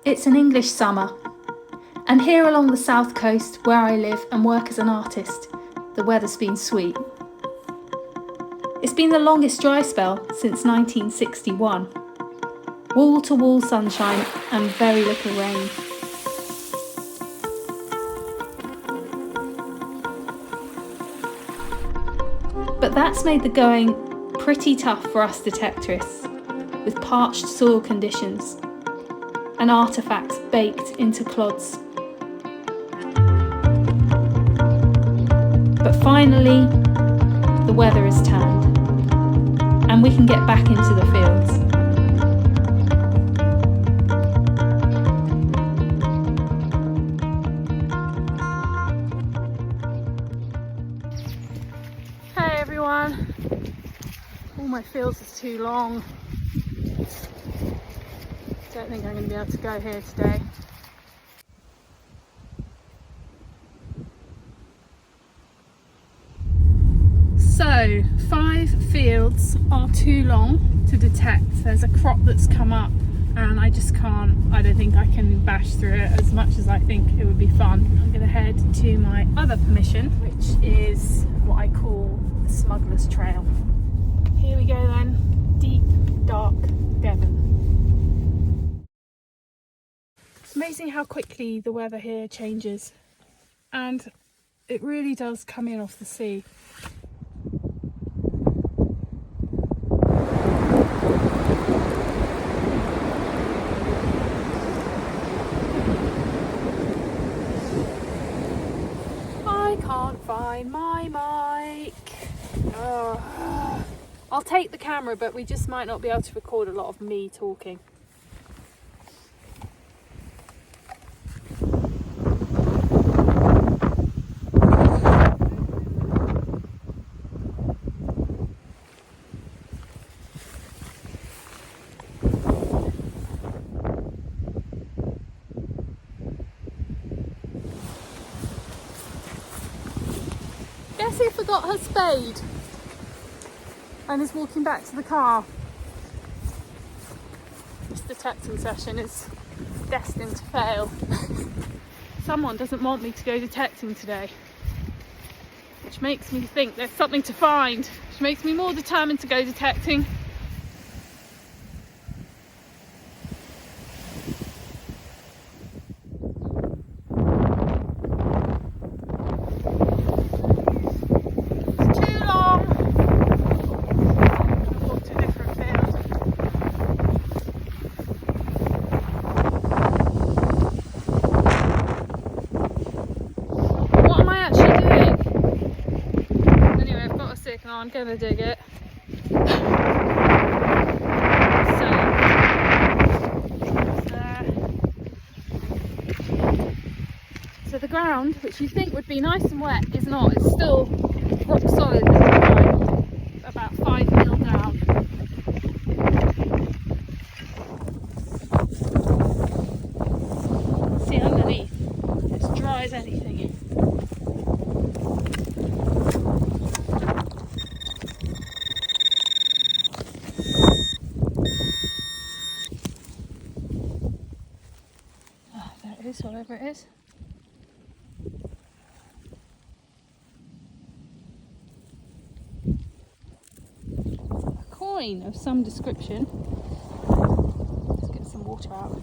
It's an English summer, and here along the south coast where I live and work as an artist, the weather's been sweet. It's been the longest dry spell since 1961. Wall-to-wall sunshine and very little rain. But that's made the going pretty tough for us detectorists, with parched soil conditions and artefacts baked into clods. But finally, the weather has turned, and we can get back into the fields. Hey everyone! All my fields are too long. Don't think I'm going to be able to go here today. So, 5 fields are too long to detect. There's a crop that's come up and I don't think I can bash through it as much as I think it would be fun. I'm going to head to my other permission, which is what I call the Smuggler's Trail. Here we go then, deep, dark Devon. It's amazing how quickly the weather here changes, and it really does come in off the sea. I can't find my mic. I'll take the camera, but we just might not be able to record a lot of me talking. Guess who forgot her spade and is walking back to the car? This detecting session is destined to fail. Someone doesn't want me to go detecting today, which makes me think there's something to find, which makes me more determined to go detecting. I'm gonna dig it. So the ground, which you think would be nice and wet, is not. It's still rock solid this time, about 5 mil down. See underneath, it's dry as anything. Whatever it is. A coin of some description. Let's get some water out.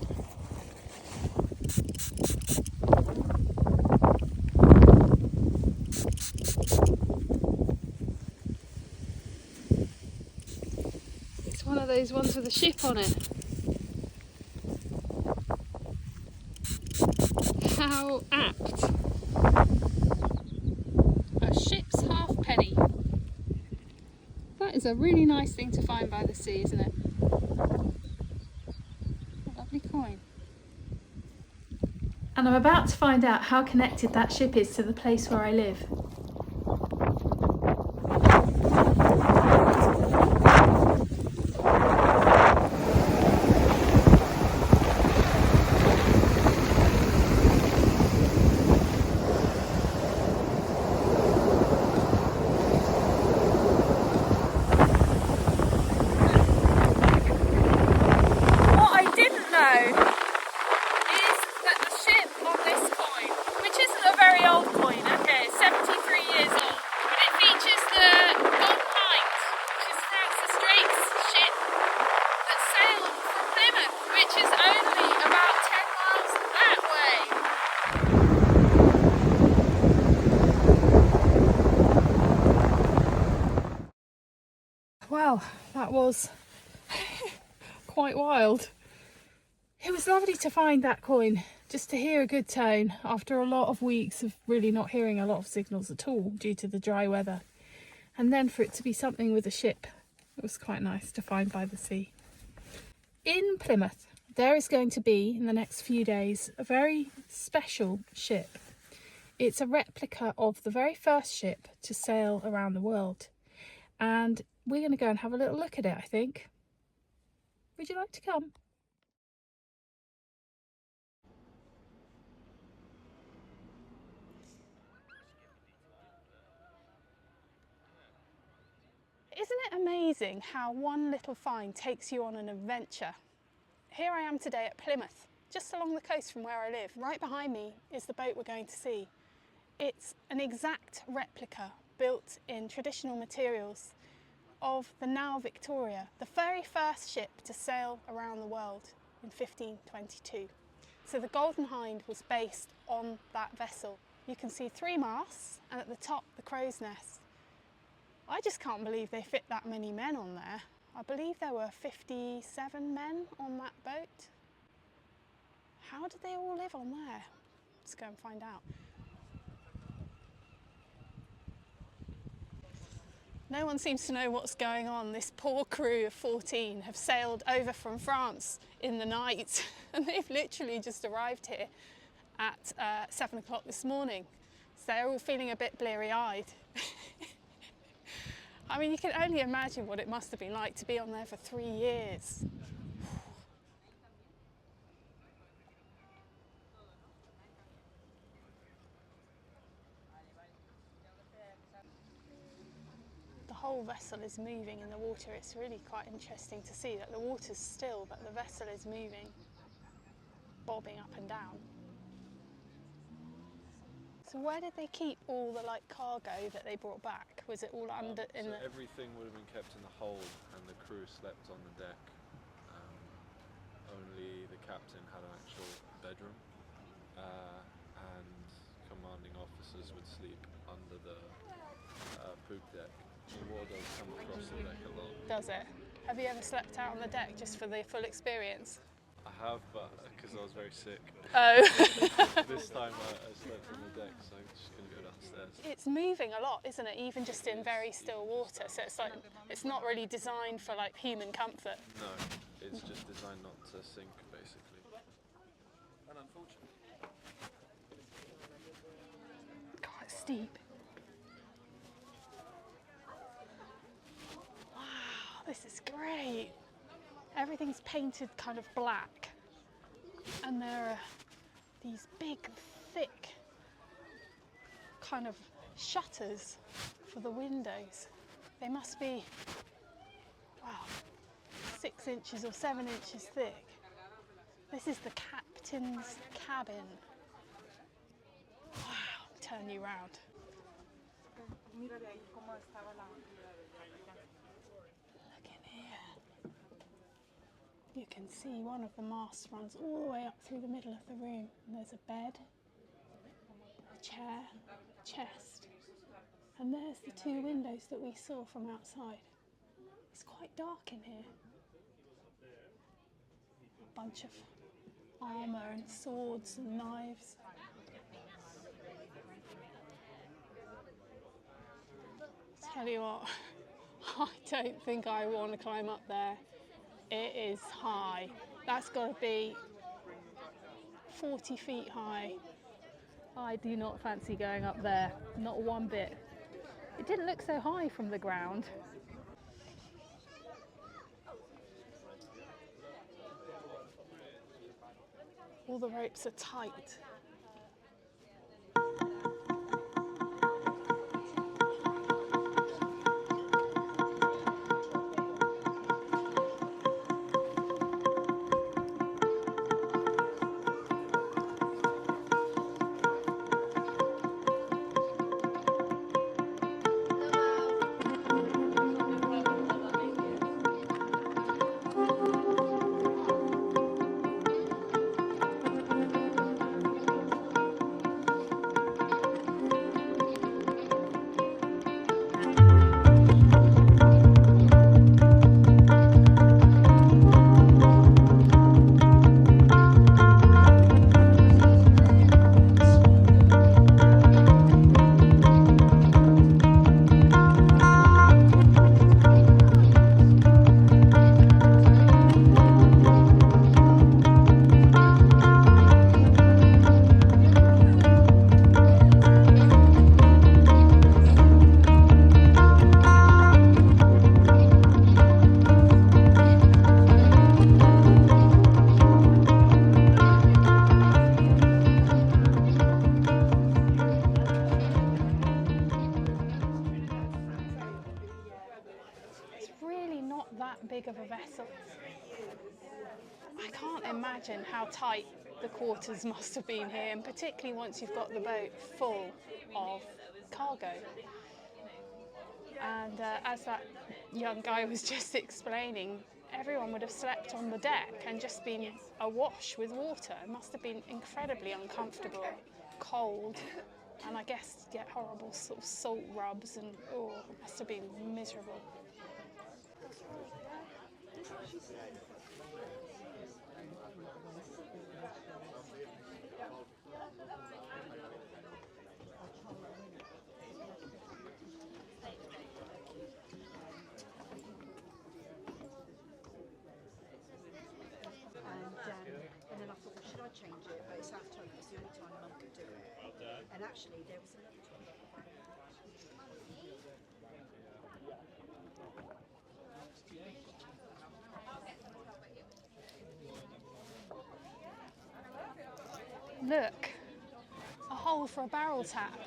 It's one of those ones with a ship on it. How apt. A ship's halfpenny. That is a really nice thing to find by the sea, isn't it? A lovely coin. And I'm about to find out how connected that ship is to the place where I live. is only about 10 miles that way. Well, that was quite wild. It was lovely to find that coin, just to hear a good tone after a lot of weeks of really not hearing a lot of signals at all due to the dry weather. And then for it to be something with a ship, it was quite nice to find by the sea. In Plymouth, there is going to be, in the next few days, a very special ship. It's a replica of the very first ship to sail around the world. And we're going to go and have a little look at it, I think. Would you like to come? Isn't it amazing how one little find takes you on an adventure? Here I am today at Plymouth, just along the coast from where I live. Right behind me is the boat we're going to see. It's an exact replica built in traditional materials of the now Victoria, the very first ship to sail around the world in 1522. So the Golden Hind was based on that vessel. You can see 3 masts and at the top the crow's nest. I just can't believe they fit that many men on there. I believe there were 57 men on that boat. How did they all live on there? Let's go and find out. No one seems to know what's going on. This poor crew of 14 have sailed over from France in the night and they've literally just arrived here at 7 o'clock this morning. So they're all feeling a bit bleary-eyed. I mean, you can only imagine what it must have been like to be on there for 3 years. The whole vessel is moving in the water. It's really quite interesting to see that the water's still, but the vessel is moving, bobbing up and down. So where did they keep all the cargo that they brought back? Was it all under in the... Everything would have been kept in the hold and the crew slept on the deck. Only the captain had an actual bedroom and commanding officers would sleep under the poop deck. The water does come across the deck a lot. Does it? Have you ever slept out on the deck just for the full experience? I have, but because I was very sick. Oh. This time I slept on the deck, so I'm just going to go downstairs. It's moving a lot, isn't it? Even just in very still water. So it's not really designed for human comfort. No, it's just designed not to sink, basically. And unfortunately. God, it's steep. Wow, this is great. Everything's painted kind of black, and there are these big, thick kind of shutters for the windows. They must be, wow, 6 inches or 7 inches thick. This is the captain's cabin. Wow, turn you round. You can see one of the masts runs all the way up through the middle of the room. And there's a bed, a chair, a chest, and there's the 2 windows that we saw from outside. It's quite dark in here. A bunch of armour and swords and knives. Tell you what, I don't think I want to climb up there. It is high. That's got to be 40 feet high. I do not fancy going up there, not one bit. It didn't look so high from the ground. All the ropes are tight. imagine how tight the quarters must have been here, and particularly once you've got the boat full of cargo. And as that young guy was just explaining, everyone would have slept on the deck and just been awash with water. It must have been incredibly uncomfortable, cold, and I guess get horrible sort of salt rubs, and it must have been miserable. And then I thought, well, should I change it? But it's half time, it's the only time Mum could do it. And actually, there was another time. Look, a hole for a barrel tap.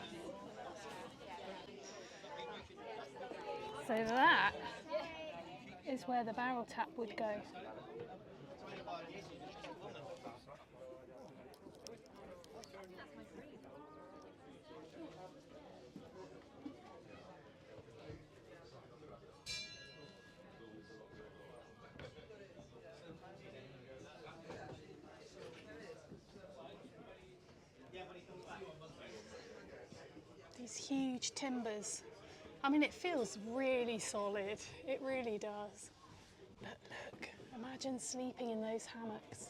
So that is where the barrel tap would go. These huge timbers. I mean, it feels really solid. It really does. But look, imagine sleeping in those hammocks.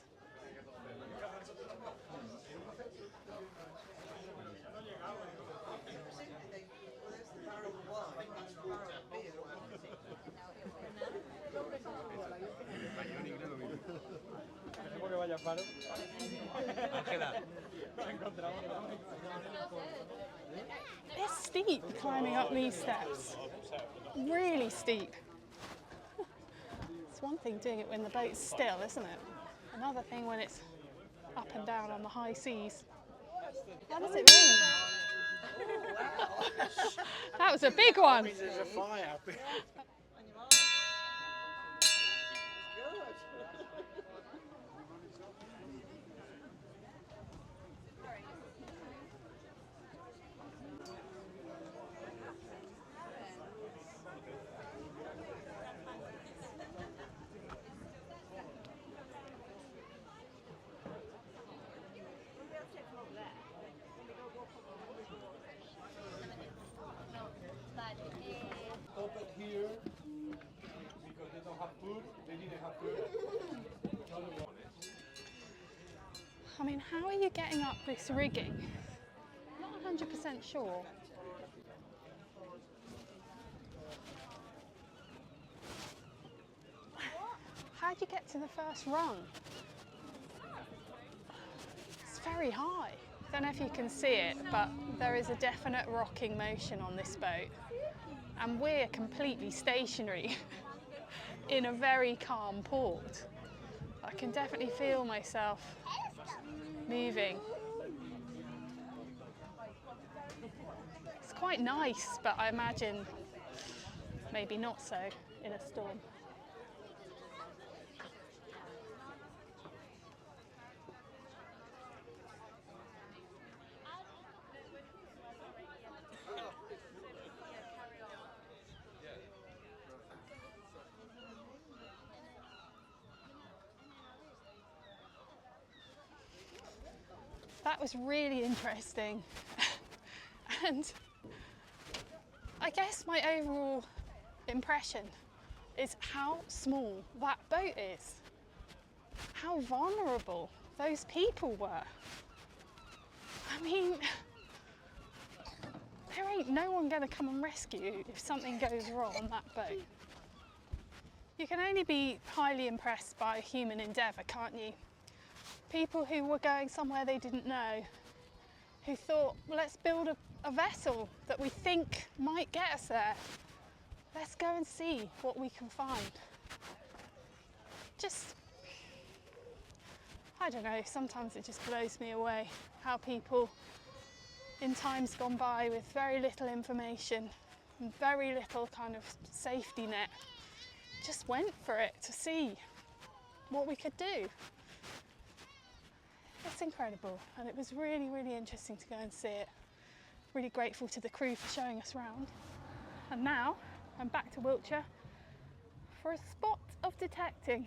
It's steep climbing up these steps. Really steep. It's one thing doing it when the boat's still, isn't it? Another thing when it's up and down on the high seas. How does it rain? That was a big one. There's a fire. Open here because they don't have food. They didn't have food. I mean, how are you getting up this rigging? Not 100% sure. How'd you get to the first rung? It's very high. Don't know if you can see it, but there is a definite rocking motion on this boat. And we're completely stationary in a very calm port. I can definitely feel myself moving. It's quite nice, but I imagine maybe not so in a storm. That was really interesting. And I guess my overall impression is how small that boat is. How vulnerable those people were. I mean, there ain't no one going to come and rescue you if something goes wrong on that boat. You can only be highly impressed by human endeavour, can't you? People who were going somewhere they didn't know, who thought, well, let's build a vessel that we think might get us there. Let's go and see what we can find. Just, I don't know, sometimes it just blows me away how people in times gone by with very little information and very little kind of safety net just went for it to see what we could do. It's incredible, and it was really, really interesting to go and see it. Really grateful to the crew for showing us around. And now I'm back to Wiltshire for a spot of detecting.